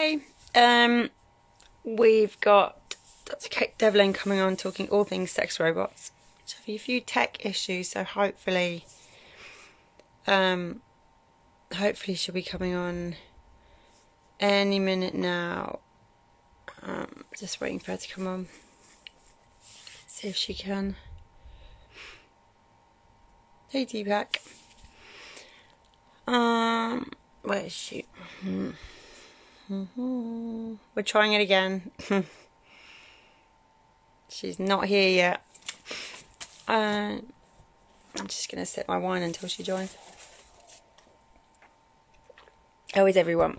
Hey, we've got Dr. Devlin coming on talking all things sex robots. Just have a few tech issues, so um, hopefully she'll be coming on any minute now. Just waiting for her to come on. See if she can. Hey, Deepak. Where is she? We're trying it again. She's not here yet. I'm just going to sip my wine until she joins. How is everyone?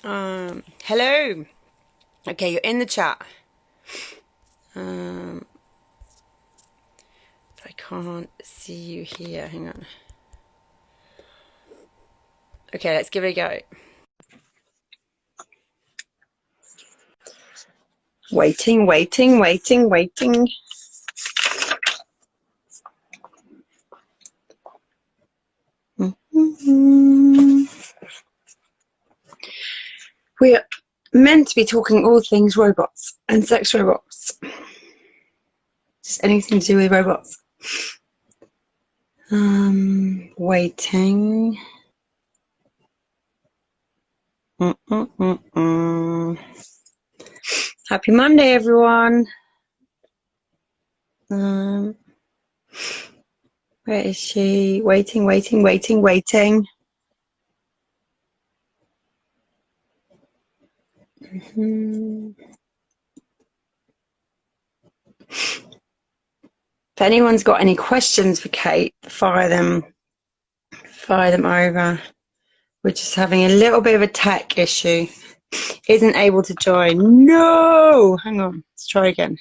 Hello. Okay, you're in the chat. But I can't see you here. Hang on. Okay, let's give it a go. Waiting. We're meant to be talking all things robots and sex robots. Just anything to do with robots. Waiting. Happy Monday, everyone. Where is she? Waiting. If anyone's got any questions for Kate, fire them over. We're just having a little bit of a tech issue. Isn't able to join. No! Hang on. Let's try again.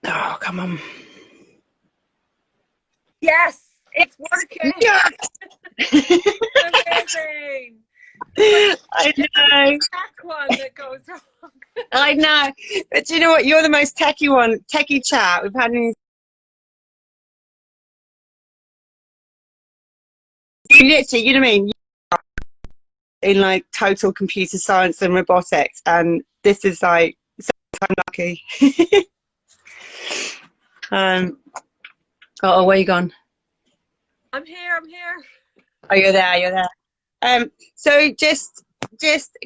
Oh, come on. Yes! It's working! Yes! Amazing! I know. Tech one that goes wrong. I know. But do you know what? You're the most techie chat we've had in. Literally, you know what I mean? In like total computer science and robotics, and this is like, so I'm lucky. Where you gone? I'm here. Oh, you're there. So just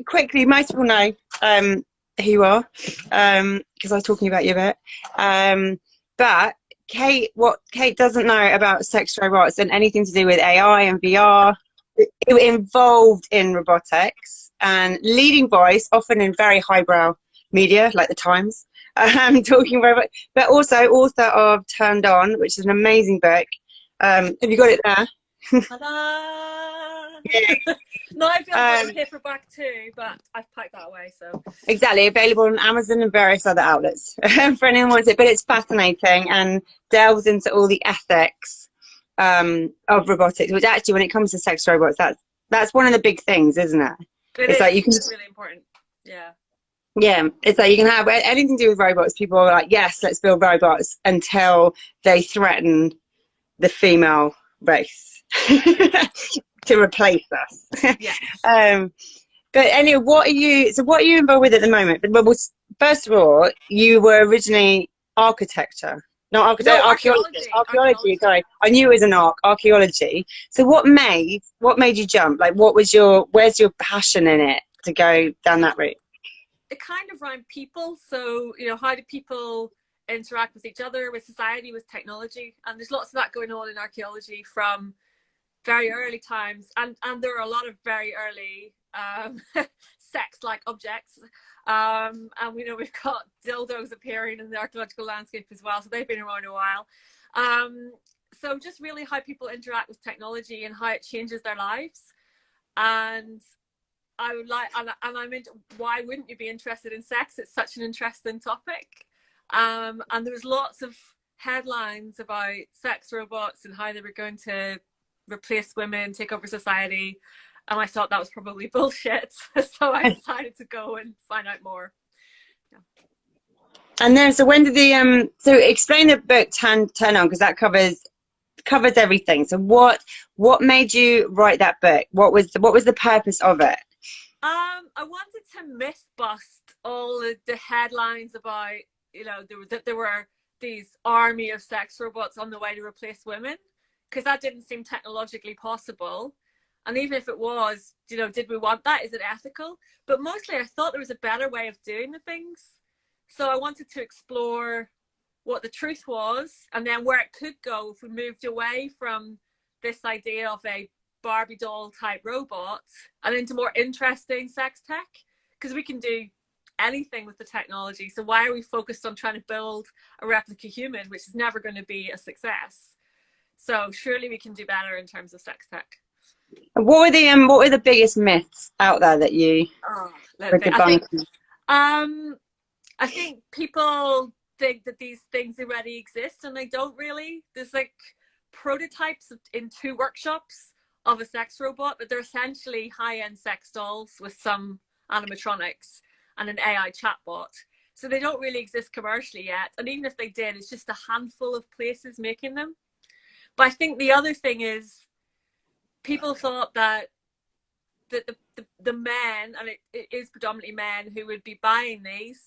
quickly, most people know who you are, because I was talking about you a bit. But Kate, what Kate doesn't know about sex robots and anything to do with AI and VR, involved in robotics and leading voice, often in very highbrow media like the Times, talking about, but also author of Turned On, which is an amazing book. Have you got it there? Ta-da! Yeah. No, I feel like paperback too, but I've packed that away, so. Exactly, available on Amazon and various other outlets for anyone who wants it. But it's fascinating and delves into all the ethics of robotics, which actually, when it comes to sex robots, that's one of the big things, isn't it? It's like you can really important. Yeah. Yeah, it's like you can have anything to do with robots. People are like, yes, let's build robots, until they threaten the female race to replace us. Yeah. But anyway, what are you involved with at the moment? Well, first of all, you were originally architecture. Not architecture, archaeology. Archaeology, sorry. I knew it was an archaeology. So what made you jump? Like, where's your passion in it to go down that route? It kind of around people. So, how do people interact with each other, with society, with technology? And there's lots of that going on in archaeology from very early times. And there are a lot of very early sex-like objects. And we know we've got dildos appearing in the archaeological landscape as well. So they've been around a while. So just really how people interact with technology and how it changes their lives. And I would like, and I'm into, why wouldn't you be interested in sex? It's such an interesting topic. And there was lots of headlines about sex robots and how they were going to replace women, take over society. And I thought that was probably bullshit. So I decided to go and find out more. Yeah. And then, so when did so explain the book Turn On, because that covers covers everything. So what made you write that book? What was the purpose of it? I wanted to myth bust all the headlines about, you know, there were these army of sex robots on the way to replace women, because that didn't seem technologically possible. And even if it was, you know, did we want that? Is it ethical? But mostly I thought there was a better way of doing the things. So I wanted to explore what the truth was, and then where it could go if we moved away from this idea of a Barbie doll type robot and into more interesting sex tech, because we can do anything with the technology. So why are we focused on trying to build a replica human, which is never going to be a success? So surely we can do better in terms of sex tech. What were the biggest myths out there that you were debunking? I think people think that these things already exist, and they don't really. There's like prototypes in 2 workshops of a sex robot, but they're essentially high-end sex dolls with some animatronics and an AI chatbot. So they don't really exist commercially yet. And even if they did, it's just a handful of places making them. But I think the other thing is people thought that the men, and it is predominantly men who would be buying these,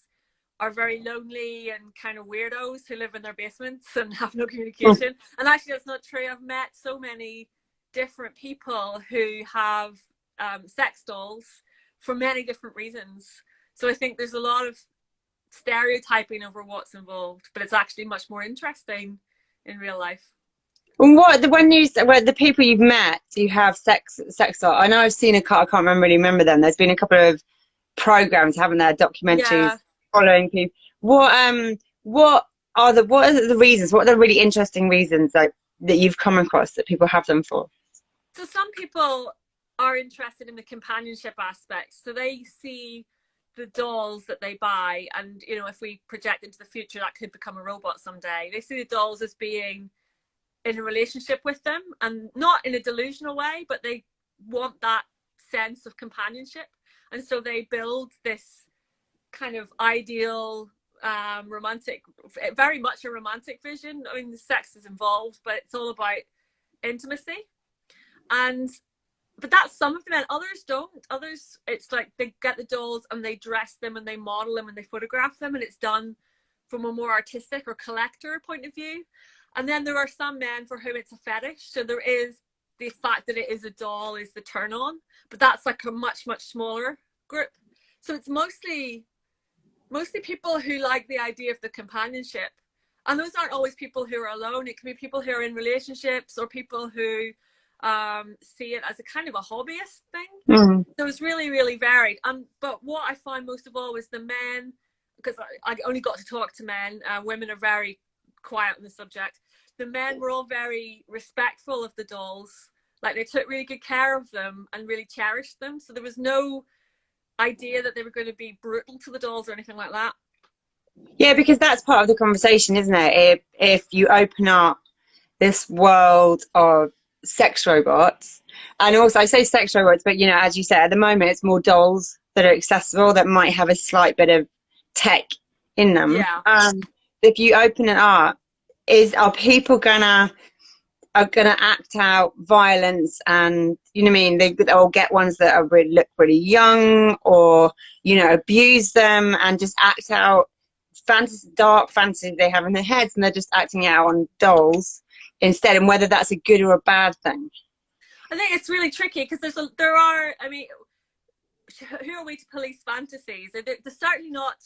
are very lonely and kind of weirdos who live in their basements and have no communication. And actually that's not true. I've met so many different people who have sex dolls for many different reasons. So I think there's a lot of stereotyping over what's involved, but it's actually much more interesting in real life. And the people you've met, you have sex doll. I know I've seen I can't really remember them. There's been a couple of programs, haven't there, documentaries following people. What are the reasons? What are the really interesting reasons that you've come across that people have them for? So some people are interested in the companionship aspect. So they see the dolls that they buy, and you know, if we project into the future, that could become a robot someday. They see the dolls as being in a relationship with them, and not in a delusional way, but they want that sense of companionship. And so they build this kind of ideal romantic, very much a romantic vision. I mean, the sex is involved, but it's all about intimacy. But that's some of them, and others don't. Others, it's like they get the dolls and they dress them and they model them and they photograph them, and it's done from a more artistic or collector point of view. And then there are some men for whom it's a fetish. So there is the fact that it is a doll is the turn on, but that's like a much, much smaller group. So it's mostly people who like the idea of the companionship. And those aren't always people who are alone. It can be people who are in relationships, or people who see it as a kind of a hobbyist thing. So it's really, really varied. But what I find most of all was the men, because I only got to talk to men. Women are very quiet on the subject. The men were all very respectful of the dolls. Like, they took really good care of them and really cherished them. So there was no idea that they were going to be brutal to the dolls or anything like that. Yeah, because that's part of the conversation, isn't it? If you open up this world of sex robots, and also I say sex robots, but you know, as you said, at the moment it's more dolls that are accessible that might have a slight bit of tech in them. Yeah. If you open it up, are people gonna act out violence, and you know what I mean, they'll get ones that are look really young, or you know, abuse them and just act out dark fantasies they have in their heads, and they're just acting out on dolls instead, and whether that's a good or a bad thing. I think it's really tricky, because there are, I mean, who are we to police fantasies? They're certainly not.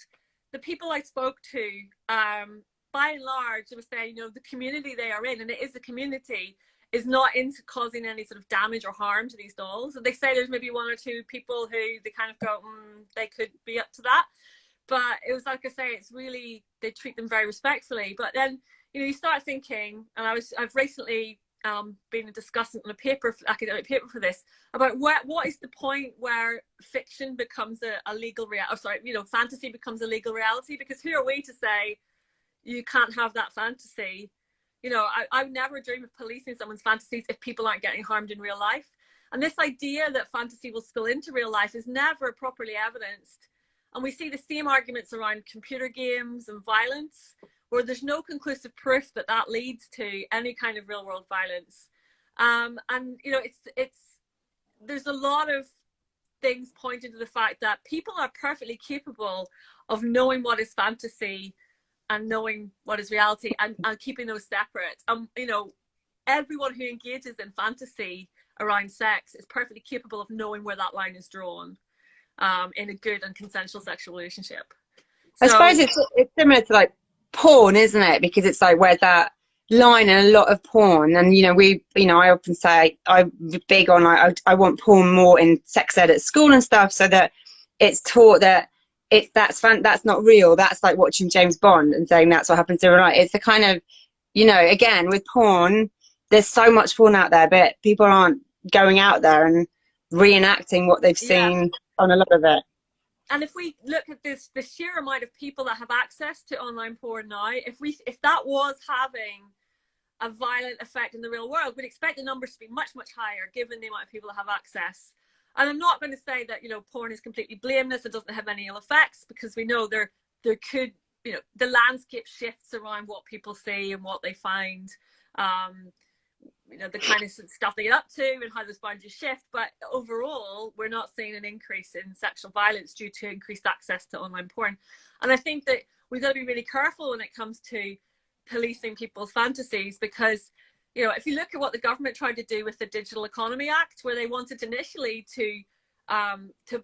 The people I spoke to, by and large, they would say, you know, the community they are in, and it is a community, is not into causing any sort of damage or harm to these dolls. And they say there's maybe 1 or 2 people who they kind of go, they could be up to that. But it was like I say, it's really, they treat them very respectfully. But then, you know, you start thinking, and I've recently been discussing on academic paper for this, about what is the point where fiction becomes a legal reality, you know, fantasy becomes a legal reality? Because who are we to say you can't have that fantasy? You know, I would never dream of policing someone's fantasies if people aren't getting harmed in real life. And this idea that fantasy will spill into real life is never properly evidenced. And we see the same arguments around computer games and violence, where there's no conclusive proof that that leads to any kind of real world violence. And you know, there's a lot of things pointing to the fact that people are perfectly capable of knowing what is fantasy and knowing what is reality, and keeping those separate. You know, everyone who engages in fantasy around sex is perfectly capable of knowing where that line is drawn, in a good and consensual sexual relationship. I So suppose it's similar to like porn, isn't it? Because it's like where that line in a lot of porn, and I often say I'm big on like I want porn more in sex ed at school and stuff, so that it's taught that that's not real. That's like watching James Bond and saying that's what happens in real life. It's the kind of, again with porn, there's so much porn out there, but people aren't going out there and reenacting what they've yeah. seen on a lot of it. And if we look at the sheer amount of people that have access to online porn now, if that was having a violent effect in the real world, we'd expect the numbers to be much, much higher, given the amount of people that have access. And I'm not going to say that, porn is completely blameless, it doesn't have any ill effects, because we know there could, the landscape shifts around what people see and what they find, the kind of stuff they get up to and how those boundaries shift. But overall, we're not seeing an increase in sexual violence due to increased access to online porn. And I think that we've got to be really careful when it comes to policing people's fantasies, because if you look at what the government tried to do with the Digital Economy Act, where they wanted initially to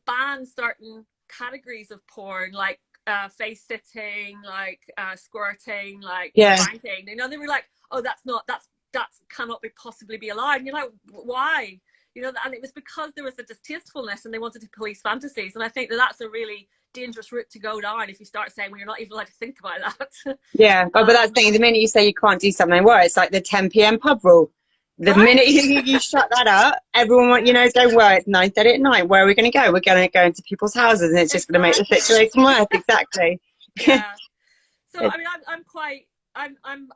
ban certain categories of porn, like face sitting, like squirting, like spanking. They were like, oh, that cannot possibly be allowed. And you're like, why? And it was because there was a distastefulness, and they wanted to police fantasies. And I think that that's a really dangerous route to go down if you start saying, well, you're not even allowed to think about that. Yeah, but that's the thing. The minute you say you can't do something, well, it's like the 10 p.m. pub rule. The minute you shut that up, everyone is going, well, it's 9:30 at night. Where are we going to go? We're going to go into people's houses, and it's just going to make the situation worse. Exactly. Yeah. So I mean,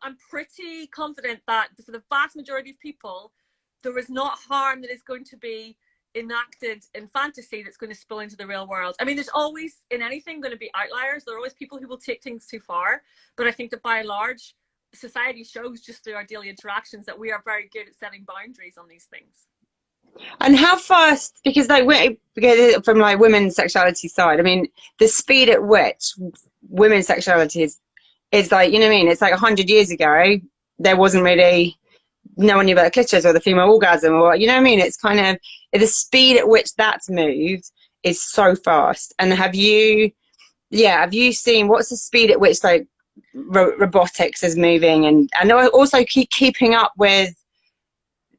I'm pretty confident that for the vast majority of people, there is not harm that is going to be enacted in fantasy that's going to spill into the real world. I mean, there's always in anything going to be outliers. There are always people who will take things too far, but I think that by and large, society shows just through our daily interactions that we are very good at setting boundaries on these things. And how fast, because from like women's sexuality side, I mean, the speed at which women's sexuality is like, it's like 100 years ago, there wasn't really, no one knew about the clitoris or the female orgasm, or it's kind of the speed at which that's moved is so fast. And have you seen what's the speed at which like robotics is moving, and also keeping up with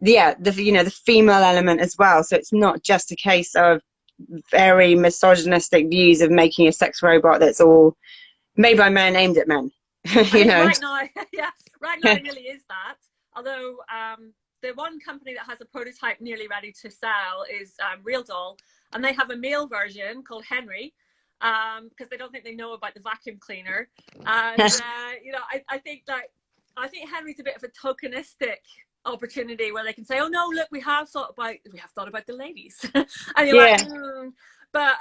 the female element as well, so it's not just a case of very misogynistic views of making a sex robot that's all made by men aimed at men. Right now right now it really is that. Although the one company that has a prototype nearly ready to sell is Real Doll, and they have a male version called Henry, because they don't think they know about the vacuum cleaner. And I think Henry's a bit of a tokenistic opportunity where they can say, oh no, look, we have thought about the ladies. And you're like, but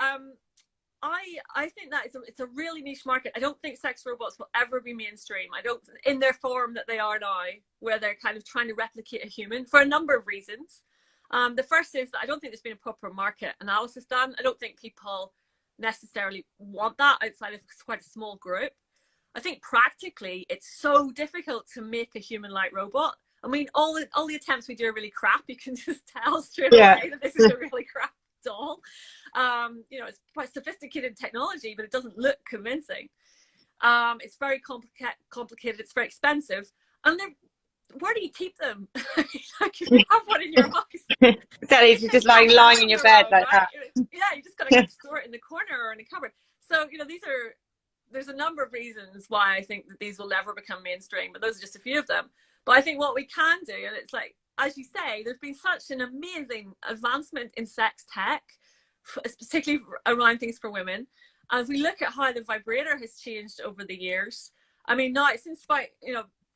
I think that it's a really niche market. I don't think sex robots will ever be mainstream. I don't, in their form that they are now, where they're kind of trying to replicate a human, for a number of reasons. The first is that I don't think there's been a proper market analysis done. I don't think people necessarily want that outside of quite a small group. I think practically it's so difficult to make a human-like robot. I mean, all the attempts we do are really crap. You can just tell straight away that this is a really crap doll. It's quite sophisticated technology, but it doesn't look convincing. It's very complicated. It's very expensive. And where do you keep them? Like, you have one in your house. Exactly, it's just lying in your bed like that. Yeah, you just got to store it in the corner or in a cupboard. So, there's a number of reasons why I think that these will never become mainstream, but those are just a few of them. But I think what we can do, and it's like, as you say, there's been such an amazing advancement in sex tech, particularly around things for women. And if we look at how the vibrator has changed over the years, I mean, now since about,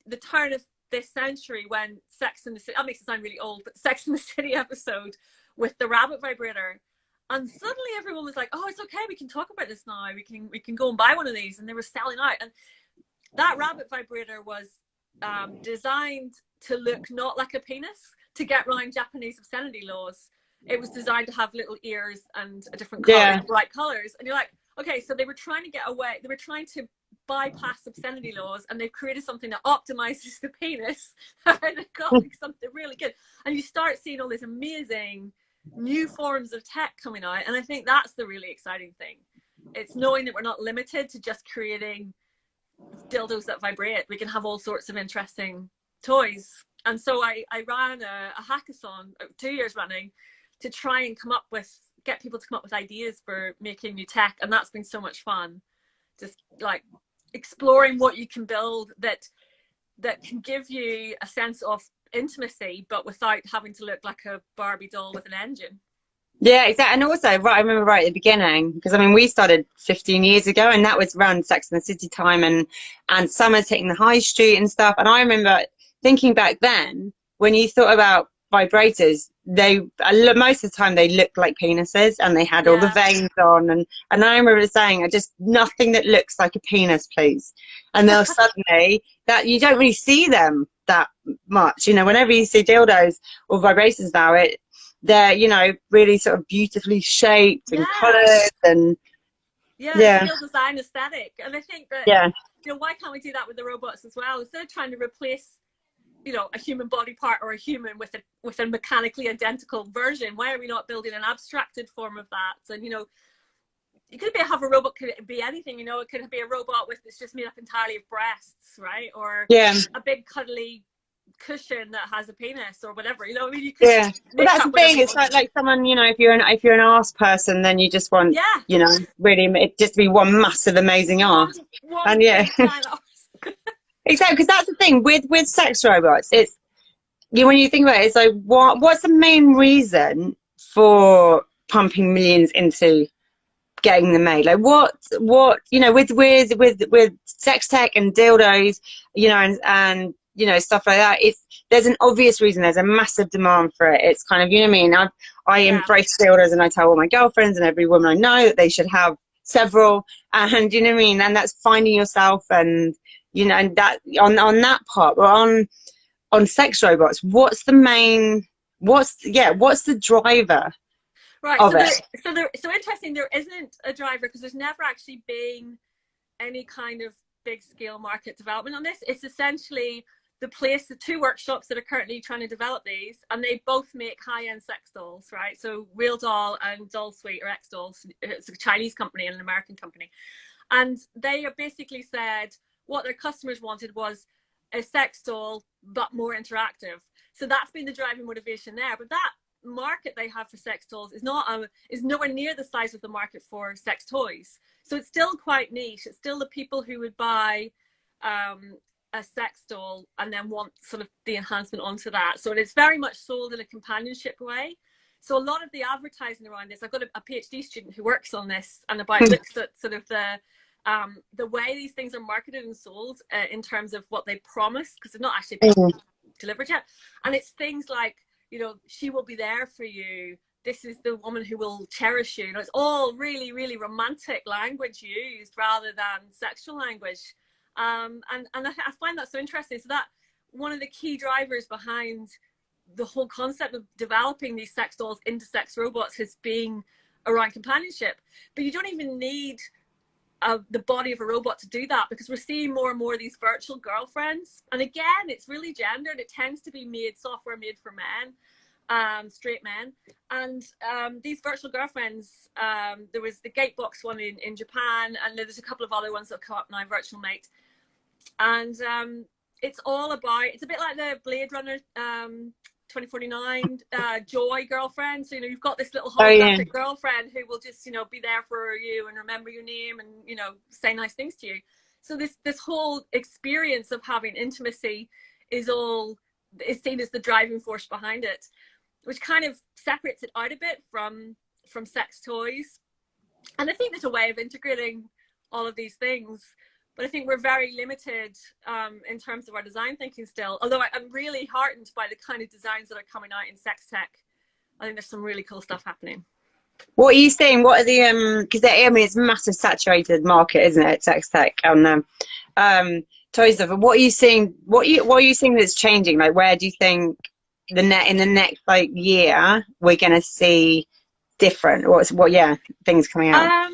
the turn of this century, when Sex in the City, that makes it sound really old, but Sex in the City episode with the rabbit vibrator, and suddenly everyone was like, oh, it's okay, we can talk about this now, we can go and buy one of these, and they were selling out. And that rabbit vibrator was designed to look not like a penis, to get around Japanese obscenity laws. It was designed to have little ears and a different color, bright colors. And you're like, okay, so they were trying to get away. They were trying to bypass obscenity laws, and they've created something that optimizes the penis. And they've got like something really good. And you start seeing all these amazing new forms of tech coming out. And I think that's the really exciting thing. It's knowing that we're not limited to just creating dildos that vibrate. We can have all sorts of interesting toys. And so I ran a hackathon 2 years running to try and get people to come up with ideas for making new tech. And that's been so much fun. Just like exploring what you can build that can give you a sense of intimacy, but without having to look like a Barbie doll with an engine. Yeah, exactly. And also, right, I remember right at the beginning, because I mean, we started 15 years ago, and that was around Sex and the City time, and Summer's hitting the high street and stuff. And I remember thinking back then, when you thought about vibrators, most of the time they looked like penises, and they had all the veins on. And I remember saying, just nothing that looks like a penis, please. And then suddenly that you don't really see them that much. You know, whenever you see dildos or vibrators now, they're, you know, really sort of beautifully shaped and colored, and real design aesthetic. And I think that, you know, why can't we do that with the robots as well? Instead of trying to replace, you know, a human body part or a human with a mechanically identical version, why are we not building an abstracted form of that? And, you know, you could have a robot, could be anything, you know, it could be a robot that's just made up entirely of breasts, right? Or a big cuddly cushion that has a penis or whatever, you know. I mean, you could well, that's the thing. It's like someone, you know, if you're an arse person, then you just want, you know, really it just be one massive amazing arse. And exactly, because that's the thing with sex robots. It's, you know, when you think about it, it's like what's the main reason for pumping millions into getting them made? Like what you know, with sex tech and dildos, you know, and you know, stuff like that, there's an obvious reason. There's a massive demand for it. It's kind of, you know what I mean, I embrace dildos, and I tell all my girlfriends and every woman I know that they should have several, and you know what I mean, and that's finding yourself, and you know, and that on that part. But on sex robots, what's the driver? Right. So interesting. There isn't a driver because there's never actually been any kind of big scale market development on this. It's essentially the two workshops that are currently trying to develop these, and they both make high-end sex dolls, right? So Real Doll and Doll Suite, or X Dolls, it's a Chinese company and an American company. And they have basically said what their customers wanted was a sex doll, but more interactive. So that's been the driving motivation there. But that market they have for sex dolls is nowhere near the size of the market for sex toys. So it's still quite niche. It's still the people who would buy a sex doll and then want sort of the enhancement onto that. So it's very much sold in a companionship way. So a lot of the advertising around this, I've got a PhD student who works on this and looks at sort of the way these things are marketed and sold in terms of what they promise, because they're not actually being delivered yet. And it's things like, you know, she will be there for you. This is the woman who will cherish you. You know, it's all really, really romantic language used rather than sexual language. And I find that so interesting. So that one of the key drivers behind the whole concept of developing these sex dolls into sex robots has been around companionship. But you don't even need the body of a robot to do that, because we're seeing more and more of these virtual girlfriends. And again, it's really gendered. It tends to be software made for men, straight men. And these virtual girlfriends, there was the Gatebox one in Japan, and there's a couple of other ones that have come up now, Virtual Mate. And it's a bit like the Blade Runner 2049 Joy girlfriend. So, you know, you've got this little holographic girlfriend who will just, you know, be there for you and remember your name and, you know, say nice things to you. So this whole experience of having intimacy is seen as the driving force behind it, which kind of separates it out a bit from sex toys. And I think there's a way of integrating all of these things, but I think we're very limited in terms of our design thinking still. Although I'm really heartened by the kind of designs that are coming out in sex tech. I think there's some really cool stuff happening. What are you seeing? What are the because I mean, it's a massive saturated market, isn't it? Sex tech, and toy stuff. And what are you seeing? What are you seeing that's changing? Like, where do you think in the next like year we're gonna see different? Yeah, things coming out?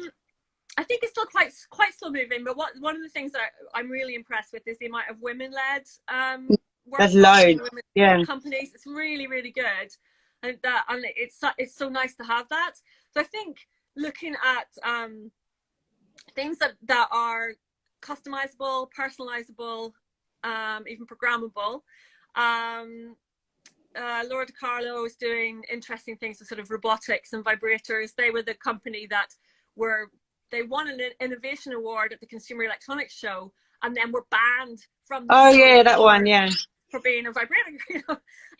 I think it's still quite slow moving, but one of the things that I'm really impressed with is the amount of women-led There's workshops and loads. women Yeah. companies. It's really, really good, and it's so nice to have that. So I think looking at things that are customizable, personalizable, even programmable. Laura DiCarlo is doing interesting things with sort of robotics and vibrators. They were the company that they won an innovation award at the Consumer Electronics Show, and then were banned from the Oh show yeah, that one. Yeah. for being a vibrator.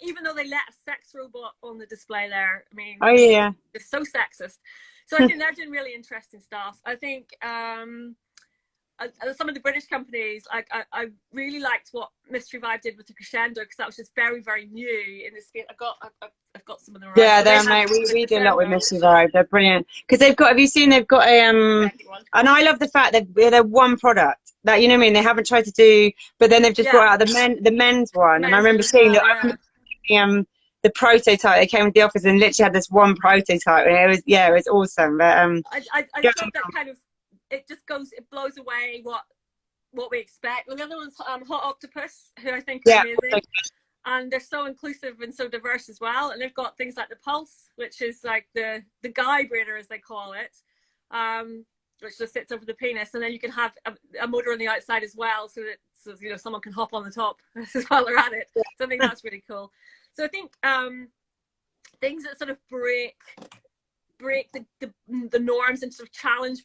Even though they let a sex robot on the display there. I mean, Oh yeah. it's so sexist. So I think they're doing really interesting stuff. I think some of the British companies, I really liked what Mystery Vibe did with the Crescendo, because that was just very, very new in this space. I've got some of them around. Yeah, So they're mate. We do a lot with Mystery Vibe. They're brilliant because they've got. Have you seen? They've got a and I love the fact that they're one product. That, you know what I mean. They haven't tried to do, but then they've just brought out the men's one. And I remember seeing that. I remember the prototype. They came to the office and literally had this one prototype, and it was awesome. But I love that kind of. It blows away what we expect. And the other one's Hot Octopus, who I think are amazing. And they're so inclusive and so diverse as well. And they've got things like the Pulse, which is like the guy brainer, as they call it, which just sits over the penis. And then you can have a motor on the outside as well, so that someone can hop on the top while they're at it. So I think that's really cool. So I think things that sort of break the norms and sort of challenge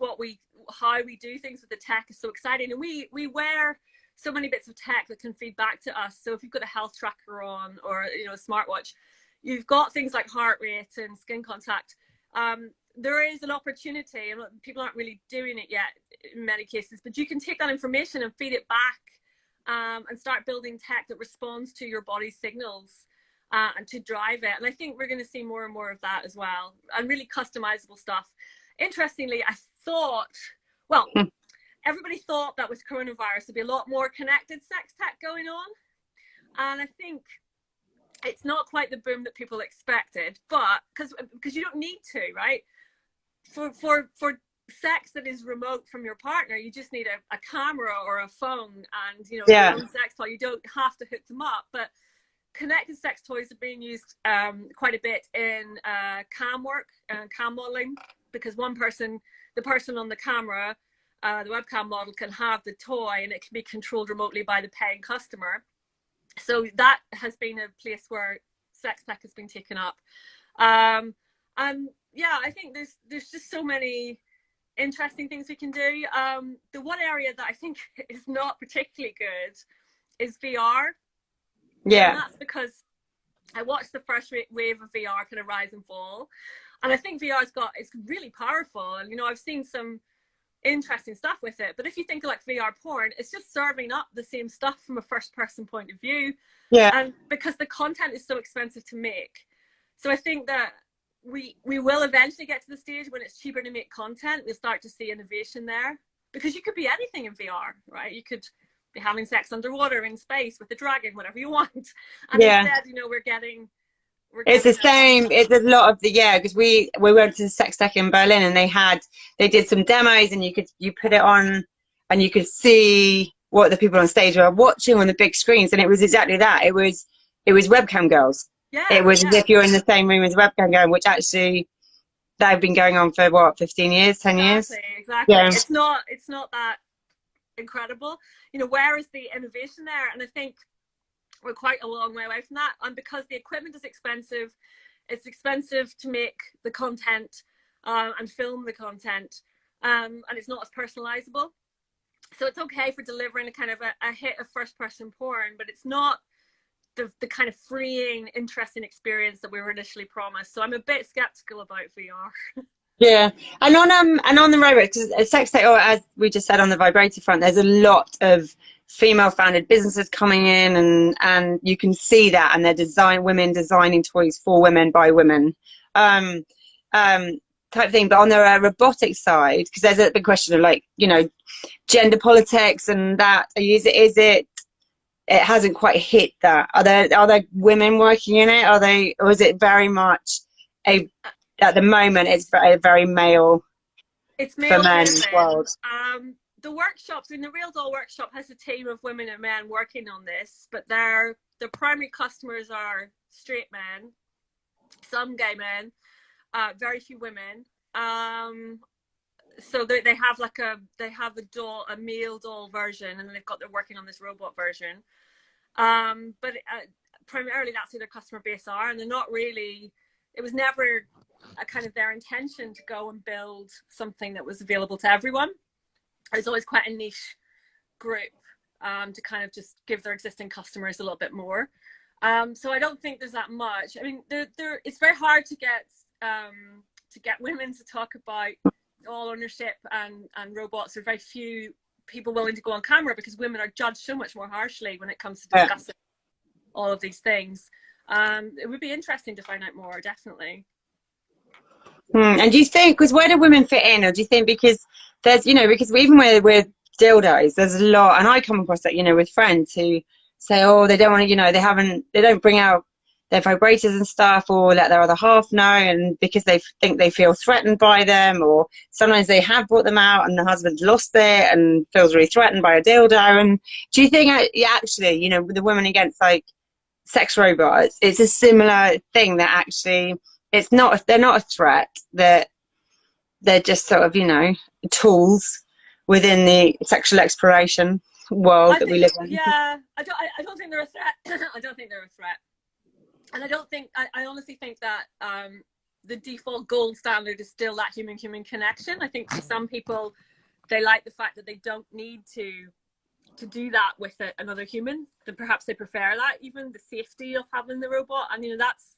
how we do things with the tech is so exciting. And we wear so many bits of tech that can feed back to us. So if you've got a health tracker on, or a smartwatch, you've got things like heart rate and skin contact. There is an opportunity, and people aren't really doing it yet in many cases, but you can take that information and feed it back, and start building tech that responds to your body's signals, and to drive it. And I think we're going to see more and more of that as well, and really customizable stuff. Interestingly, I thought, everybody thought that with coronavirus there'd be a lot more connected sex tech going on, and I think it's not quite the boom that people expected. But because you don't need to, right? For sex that is remote from your partner, you just need a camera or a phone and your own sex toy. You don't have to hook them up. But connected sex toys are being used quite a bit in cam work and cam modeling, because the person on the camera, the webcam model, can have the toy and it can be controlled remotely by the paying customer. So that has been a place where sex tech has been taken up. And yeah, I think there's just so many interesting things we can do. The one area that I think is not particularly good is VR. Yeah. And that's because I watched the first wave of VR kind of rise and fall. And I think it's really powerful. And, I've seen some interesting stuff with it. But if you think of like VR porn, it's just serving up the same stuff from a first person point of view. Yeah. And because the content is so expensive to make. So I think that we will eventually get to the stage when it's cheaper to make content. We'll start to see innovation there, because you could be anything in VR, right? You could be having sex underwater in space with the dragon, whatever you want. And instead, we're getting it's the same. It's a lot of because we went to Sex Tech in Berlin, and they did some demos, and you put it on and you could see what the people on stage were watching on the big screens, and it was exactly that. It was webcam girls. It was as if you're in the same room as a webcam girl, which actually they've been going on for what, 15 years, 10 years? Exactly. Yeah. It's not that incredible. Where is the innovation there? And I think we're quite a long way away from that. And because the equipment is expensive, it's expensive to make the content and film the content, and it's not as personalizable. So it's okay for delivering a kind of a hit of first person porn, but it's not the kind of freeing, interesting experience that we were initially promised. So I'm a bit skeptical about VR. Yeah, and on the robot, because sex tech, or as we just said on the vibrator front, there's a lot of female-founded businesses coming in, and you can see that, and women designing toys for women by women. type thing, but on the robotics side, because there's a big question of like, you know, gender politics and that. Is it? It hasn't quite hit that. Are there women working in it? Are they, or is it very much a at the moment it's a very male It's for male men driven. world? The workshops, I mean, the Real Doll Workshop has a team of women and men working on this, but their primary customers are straight men, some gay men, very few women. So they have like a doll, a male doll version, and then they're working on this robot version. But primarily that's who their customer base are, and they're not really. It was never a kind of their intention to go and build something that was available to everyone. It's always quite a niche group to kind of just give their existing customers a little bit more. So I don't think there's that much. I mean, it's very hard to get women to talk about all ownership and robots. There are very few people willing to go on camera because women are judged so much more harshly when it comes to discussing all of these things. It would be interesting to find out more, definitely. And do you think, because where do women fit in, or do you think because there's, you know, because even with dildos, there's a lot, and I come across that, you know, with friends who say, oh, they don't want to, you know, they don't bring out their vibrators and stuff, or let their other half know, and because they think they feel threatened by them, or sometimes they have brought them out and the husband's lost it and feels really threatened by a dildo. And do you think actually, you know, with the women against like sex robots, it's a similar thing that actually they're not a threat, that they're just sort of, you know, tools within the sexual exploration world that we live in? Yeah, I don't think they're a threat. I don't think they're a threat. And I honestly think that the default gold standard is still that human-human connection. I think for some people, they like the fact that they don't need to do that with another human, that perhaps they prefer that, even the safety of having the robot. And, you know, that's,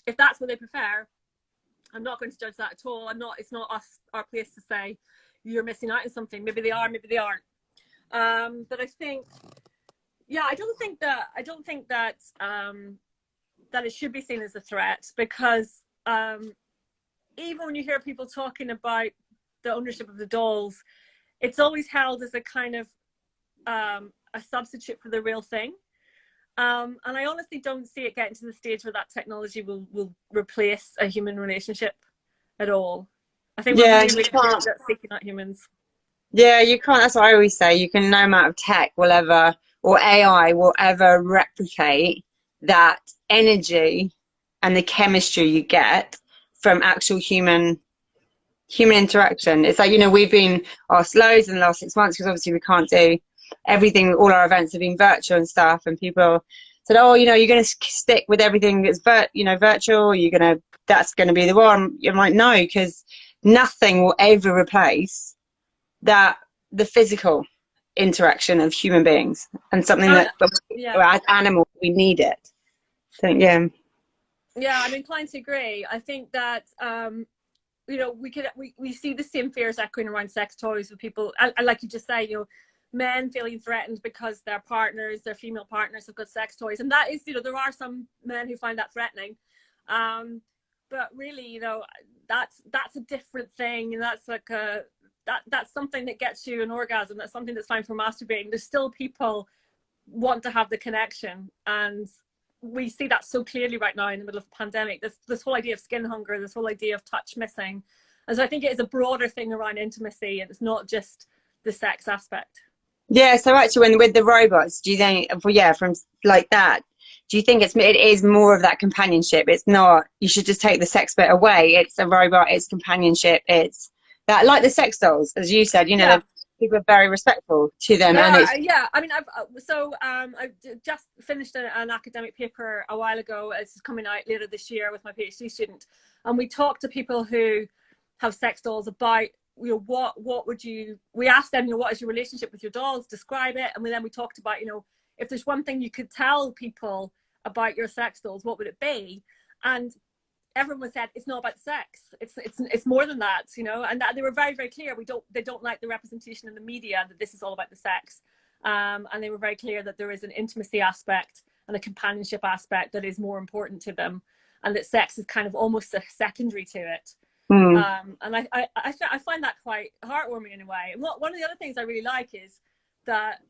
if that's what they prefer, I'm not going to judge that at all. It's not our place to say you're missing out on something. Maybe they are, maybe they aren't. But I think, yeah, I don't think that that it should be seen as a threat, because even when you hear people talking about the ownership of the dolls, it's always held as a kind of a substitute for the real thing. And I honestly don't see it getting to the stage where that technology will replace a human relationship at all. I think we're really good at seeking out humans. Yeah, you can't. That's what I always say. You can, no amount of tech will ever, or AI will ever replicate that energy and the chemistry you get from actual human interaction. It's like, you know, we've been asked loads in the last 6 months because obviously we can't do everything. All our events have been virtual and stuff, and people said, oh, you know, you're going to stick with everything that's virtual, that's going to be the one. You're like, no, because nothing will ever replace the physical interaction of human beings, and something that as animals we need it. So yeah, I'm inclined to agree. I think that you know, we see the same fears echoing around sex toys with people, and like you just say, you know, men feeling threatened because their female partners have got sex toys, and that is, you know, there are some men who find that threatening, but really, you know, that's a different thing, and that's like that's something that gets you an orgasm. That's something that's fine for masturbating. There's still people want to have the connection, and we see that so clearly right now in the middle of the pandemic. This whole idea of skin hunger, this whole idea of touch missing, and so I think it is a broader thing around intimacy, and it's not just the sex aspect. Yeah. So actually, with the robots, do you think, from like that, do you think it is more of that companionship? It's not, you should just take the sex bit away. It's a robot. It's companionship. It's that, like the sex dolls, as you said, you know, people are very respectful to them. I mean, I just finished an academic paper a while ago. It's coming out later this year with my PhD student, and we talked to people who have sex dolls about, you know, what would you, we asked them, you know, what is your relationship with your dolls, describe it, and then we talked about, you know, if there's one thing you could tell people about your sex dolls, what would it be? And everyone said it's not about sex. It's more than that, you know. And they were very, very clear. They don't like the representation in the media that this is all about the sex. And they were very clear that there is an intimacy aspect and a companionship aspect that is more important to them, and that sex is kind of almost a secondary to it. Hmm. And I find that quite heartwarming in a way. And one of the other things I really like is that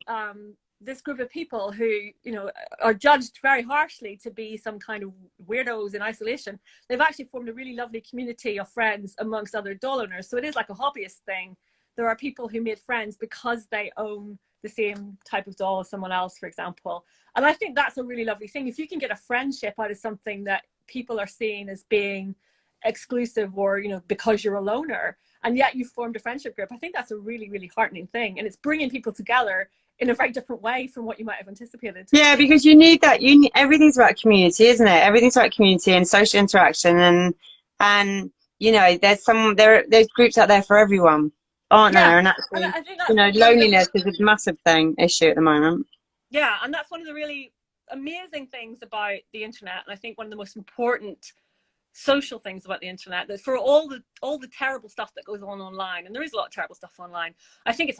this group of people who, you know, are judged very harshly to be some kind of weirdos in isolation, they've actually formed a really lovely community of friends amongst other doll owners. So it is like a hobbyist thing. There are people who made friends because they own the same type of doll as someone else, for example. And I think that's a really lovely thing. If you can get a friendship out of something that people are seeing as being exclusive, or, you know, because you're a loner, and yet you've formed a friendship group, I think that's a really, really heartening thing. And it's bringing people together in a very different way from what you might have anticipated. Yeah, because you need that. You need, everything's about community, isn't it? Everything's about community and social interaction, and you know, there's groups out there for everyone, aren't Yeah, there? And and actually, I think you that's know, one of the loneliness is a massive issue at the moment. yeah, and that's one of the really amazing things about the internet. And I think one of the most important social things about the internet, that for all the terrible stuff that goes on online, and there is a lot of terrible stuff online, I think it's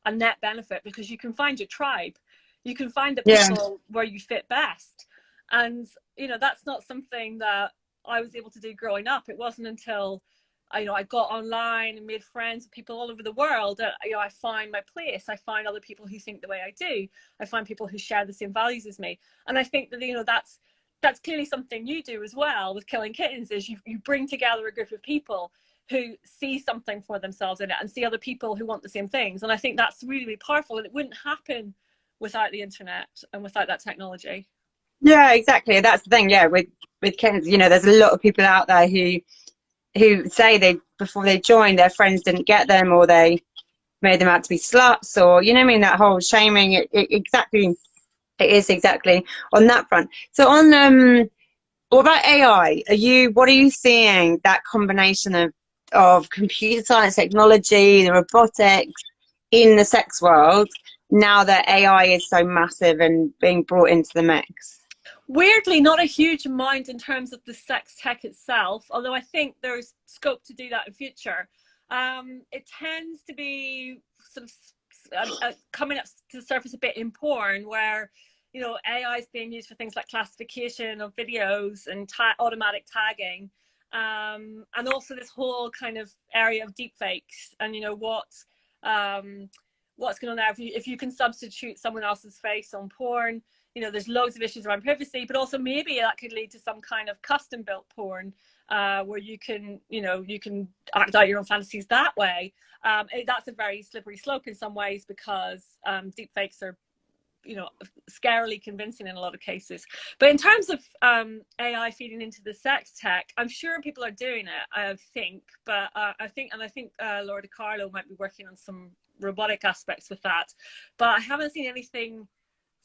a net benefit, because you can find your tribe, you can find the Yeah. people where you fit best. And you know, that's not something that I was able to do growing up. It wasn't until I got online and made friends with people all over the world that, you know, I find my place. I find other people who think the way I do. I find people who share the same values as me. And I think that, you know, that's clearly something you do as well with Killing Kittens, is you bring together a group of people who see something for themselves in it and see other people who want the same things. And I think that's really, really powerful, and it wouldn't happen without the internet and without that technology. Yeah, exactly. That's the thing. Yeah, with kittens, you know, there's a lot of people out there who say they before they joined, their friends didn't get them, or they made them out to be sluts, or you know what I mean, that whole shaming. It is exactly on that front. So on what about AI? What are you seeing, that combination of computer science, technology, the robotics in the sex world, now that AI is so massive and being brought into the mix? Weirdly, not a huge amount in terms of the sex tech itself, although I think there's scope to do that in future. It tends to be sort of coming up to the surface a bit in porn, where, you know, AI is being used for things like classification of videos and automatic tagging, and also this whole kind of area of deep fakes, and, you know, what's going on there. If you can substitute someone else's face on porn, you know, there's loads of issues around privacy, but also maybe that could lead to some kind of custom built porn, where you can, you know, you can act out your own fantasies that way. That's a very slippery slope in some ways, because deepfakes are, you know, scarily convincing in a lot of cases. But in terms of AI feeding into the sex tech, I'm sure people are doing it, I think. But I think Laura DiCarlo might be working on some robotic aspects with that. But I haven't seen anything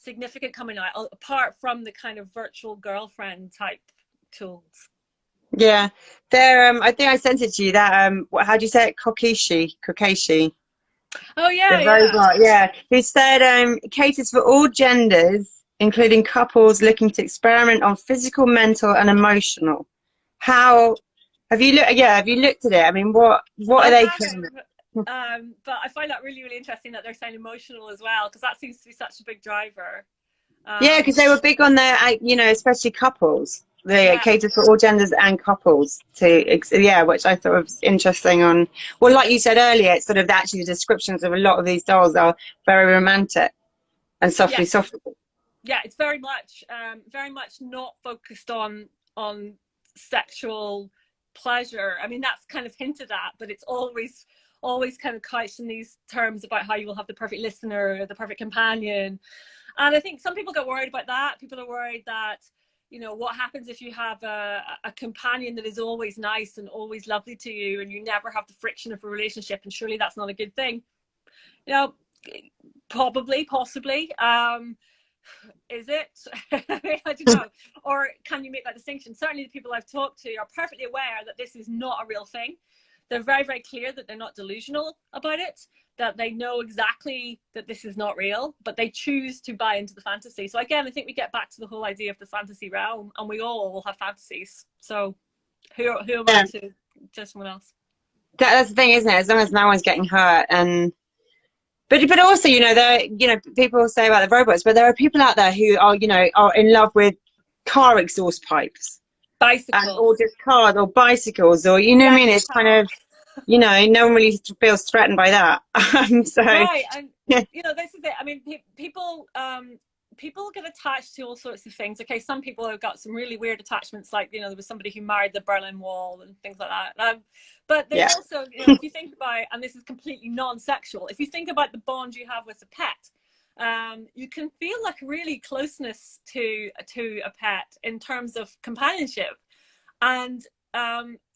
significant coming out apart from the kind of virtual girlfriend type tools. Yeah, there. I think I sent it to you. That how do you say it? Kokeshi. Oh The yeah, yeah. robot, yeah. Who said caters for all genders, including couples looking to experiment on physical, mental, and emotional. How have you looked? Yeah, have you looked at it? I mean, what I are they haven't, claiming? but I find that really, really interesting that they're saying emotional as well, because that seems to be such a big driver. Yeah, because Um, they were big on their, you know, especially couples. They yeah, cater for all genders and couples yeah, which I thought was interesting. Well, like you said earlier, it's sort of actually the descriptions of a lot of these dolls are very romantic and softly, yes, softly. yeah. It's very much not focused on sexual pleasure. I mean, that's kind of hinted at, but it's always kind of couched in these terms about how you will have the perfect listener, the perfect companion. And I think some people get worried about that. People are worried that, you know, what happens if you have a companion that is always nice and always lovely to you, and you never have the friction of a relationship, and surely that's not a good thing. You know, probably, possibly. Is it? I don't know. Or can you make that distinction? Certainly the people I've talked to are perfectly aware that this is not a real thing. They're very, very clear that they're not delusional about it, that they know exactly that this is not real, but they choose to buy into the fantasy. So again, I think we get back to the whole idea of the fantasy realm, and we all will have fantasies. So who am I Yeah, to judge someone else? that's the thing, isn't it? As long as no one's getting hurt, and but also, you know, people say about the robots, but there are people out there who are, you know, are in love with car exhaust pipes. and or Bicycles. just cars or bicycles, or you know what I mean? Electric It's kind of, cars. you know, no one really feels threatened by that. So Right, and yeah, you know, this is it. I mean, people get attached to all sorts of things. Okay, some people have got some really weird attachments, like, you know, there was somebody who married the Berlin Wall and things like that. But there's yeah, also, you know, if you think about, and this is completely non-sexual, if you think about the bond you have with a pet, you can feel like really closeness to a pet in terms of companionship, and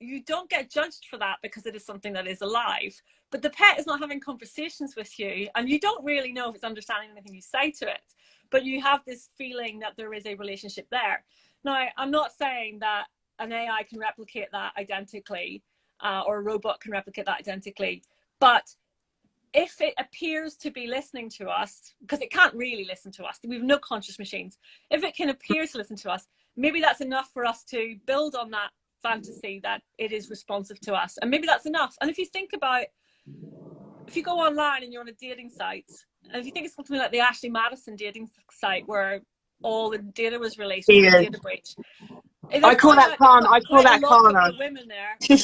you don't get judged for that because it is something that is alive. But the pet is not having conversations with you, and you don't really know if it's understanding anything you say to it, but you have this feeling that there is a relationship there. Now, I'm not saying that an AI can replicate that identically, or a robot can replicate that identically, but if it appears to be listening to us, because it can't really listen to us, we have no conscious machines, if it can appear to listen to us, maybe that's enough for us to build on that fantasy that it is responsive to us, and maybe that's enough. And if you think about, if you go online and you're on a dating site, and if you think it's something like the Ashley Madison dating site where all the data was released from the yeah. data breach, they I call found that out that Khan. I call quite a that lot of Kana. the women there,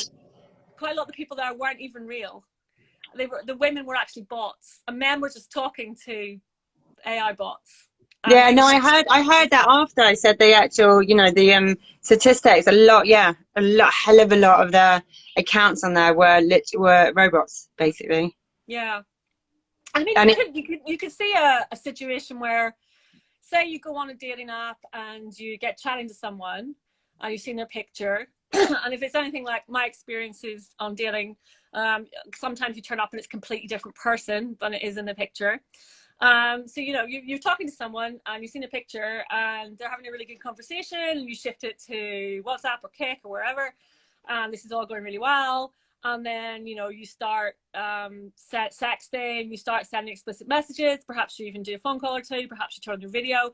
quite a lot of the people there weren't even real. The women were actually bots, and men were just talking to AI bots, and Yeah, they no, were I heard that after I said the actual, you know, the statistics. A lot, yeah, a lot, hell of a lot of the accounts on there were robots, basically. yeah. I mean, And it, you could see a situation where, say, you go on a dating app and you get chatting to someone and you've seen their picture, and if it's anything like my experiences on dating, sometimes you turn up and it's a completely different person than it is in the picture. So, you know, you're talking to someone and you've seen a picture and they're having a really good conversation, and you shift it to WhatsApp or Kik or wherever, and this is all going really well. And then, you know, you start sexting, you start sending explicit messages, perhaps you even do a phone call or two, perhaps you turn on your video.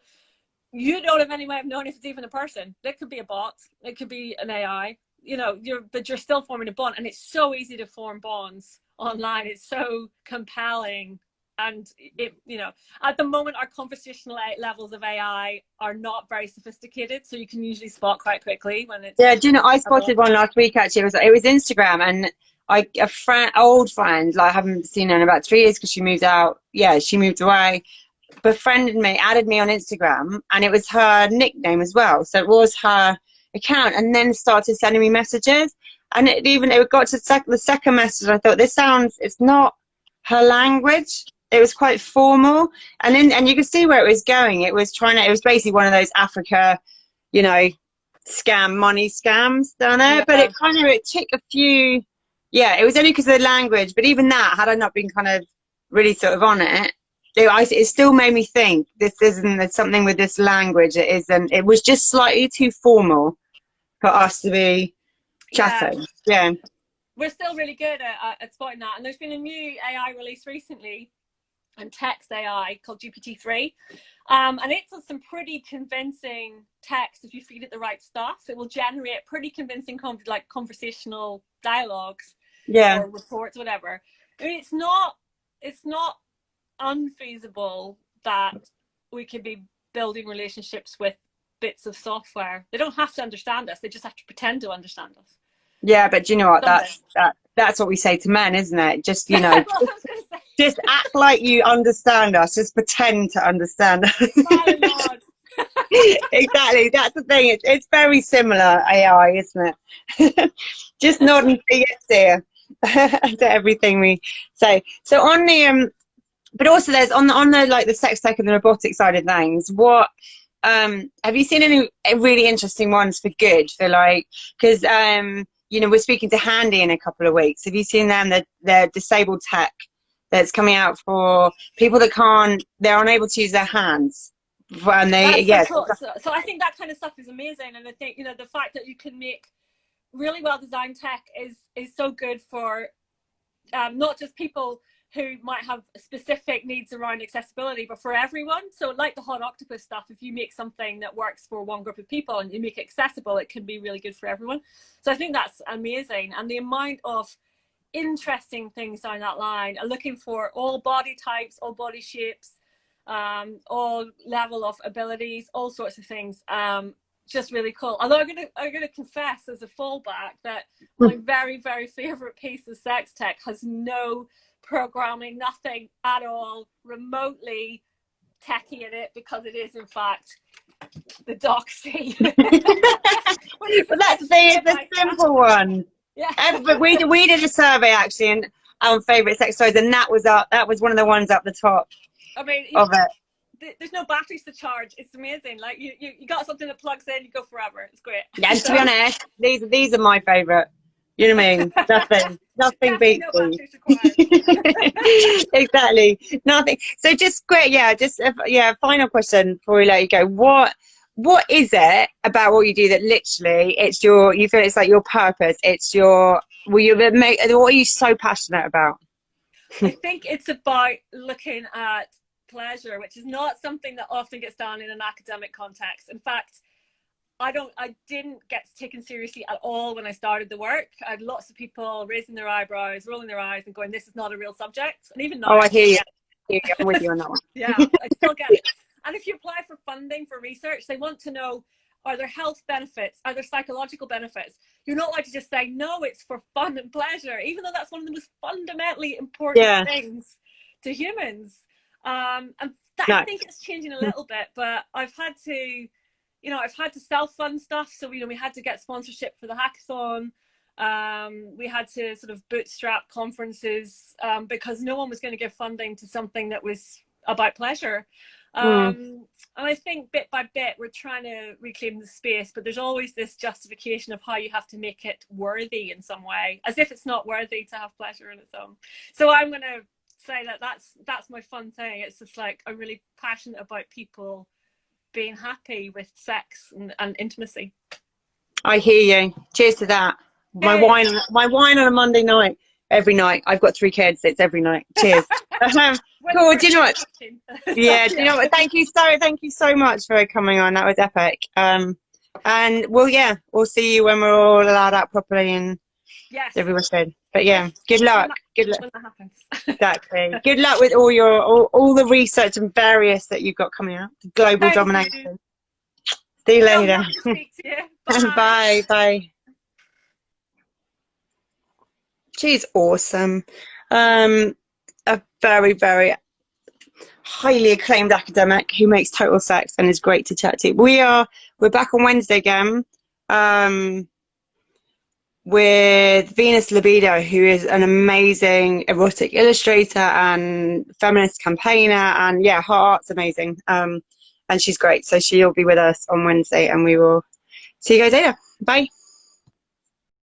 You don't have any way of knowing if it's even a person. It could be a bot, it could be an AI, you know, but you're still forming a bond. And it's so easy to form bonds online. It's so compelling. And it, you know, at the moment, our conversational levels of AI are not very sophisticated, so you can usually spot quite quickly when yeah, it's do you know, I a bot. spotted one last week actually. It was Instagram, and a friend, old friend, like I haven't seen her in about 3 years because she moved out. Yeah, she moved away. Befriended me, added me on Instagram, and it was her nickname as well. So it was her account, and then started sending me messages. And it got to the second message. I thought, this sounds, it's not her language. It was quite formal, and you could see where it was going. It was basically one of those Africa, you know, money scams down there. But Yeah, it took a few. Yeah, it was only because of the language. But even that, had I not been kind of really sort of on it, it still made me think there's something with this language. It isn't. It was just slightly too formal for us to be yeah. chatting. Yeah, We're still really good at spotting that. And there's been a new AI release recently, and text AI called GPT-3. And it's some pretty convincing text. If you feed it the right stuff, it will generate pretty convincing like conversational dialogues yeah, or reports, whatever. I mean, it's not unfeasible that we could be building relationships with bits of software. They don't have to understand us. They just have to pretend to understand us. yeah. But do you know what? Someday. That's what we say to men, isn't it? Just, you Well, know, I was going to say, just act like you understand us. Just pretend to understand us. smile and nod. Exactly. That's the thing. It's very similar AI, isn't it? Just nod and say yes, dear, to everything we say. So on the but also there's on the like the sex tech and the robotic side of things. What have you seen any really interesting ones for good for like, because you know, we're speaking to Handy in a couple of weeks. Have you seen them? The disabled tech that's coming out for people that they're unable to use their hands. And they, That's so yes, cool. So I think that kind of stuff is amazing, and I think, you know, the fact that you can make really well designed tech is so good for not just people who might have specific needs around accessibility, but for everyone. So like the hot octopus stuff, if you make something that works for one group of people and you make it accessible, it can be really good for everyone. So I think that's amazing, and the amount of interesting things down that line are looking for all body types, all body shapes, all level of abilities, all sorts of things. just really cool. Although I'm gonna confess as a fallback that my very, very favorite piece of sex tech has no programming, nothing at all remotely techy in it, because it is in fact the Doxy. But that's the simple one. Yeah. But we did a survey actually, and our favourite sex toys, and that was one of the ones up the top. I mean, of it. There's no batteries to charge. It's amazing. Like you got something that plugs in, you go forever. It's great. Yeah, and to be honest, these are my favourite. You know what I mean? Nothing beats no these. Exactly, nothing. So just great, final question before we let you go. What is it about what you do that literally you feel it's like your purpose? It's what are you so passionate about? I think it's about looking at pleasure, which is not something that often gets done in an academic context. In fact, I didn't get taken seriously at all when I started the work. I had lots of people raising their eyebrows, rolling their eyes, and going, "This is not a real subject." And even now, I hear you. I'm with you on that one. Yeah, I still get it. And if you apply for funding for research, they want to know, are there health benefits? Are there psychological benefits? You're not allowed to just say, no, it's for fun and pleasure, even though that's one of the most fundamentally important things to humans. And that, I think it's changing a little bit, but I've had to self-fund stuff. So, we had to get sponsorship for the hackathon. We had to sort of bootstrap conferences because no one was going to give funding to something that was about pleasure. And I think bit by bit we're trying to reclaim the space, but there's always this justification of how you have to make it worthy in some way, as if it's not worthy to have pleasure in its own. So I'm going to say that's my fun thing. It's just like I'm really passionate about people being happy with sex and intimacy. I hear you. Cheers to that. My wine on a Monday night. Every night. I've got 3 kids. It's every night. Cheers. Cool. Do you know what? Yeah. Do you know what? Thank you so much for coming on. That was epic. And we'll see you when we're all allowed out properly and everyone's good. But yeah, good luck. Good luck. When that happens. Exactly. Good luck with all the research and various that you've got coming out. Global domination. See you later. Speak to you. Bye. Bye. She's awesome. A very, very highly acclaimed academic who makes total sex and is great to chat to. We're back on Wednesday again with Venus Libido, who is an amazing erotic illustrator and feminist campaigner, and her art's amazing. And she's great. So she'll be with us on Wednesday, and we will see you guys later. Bye.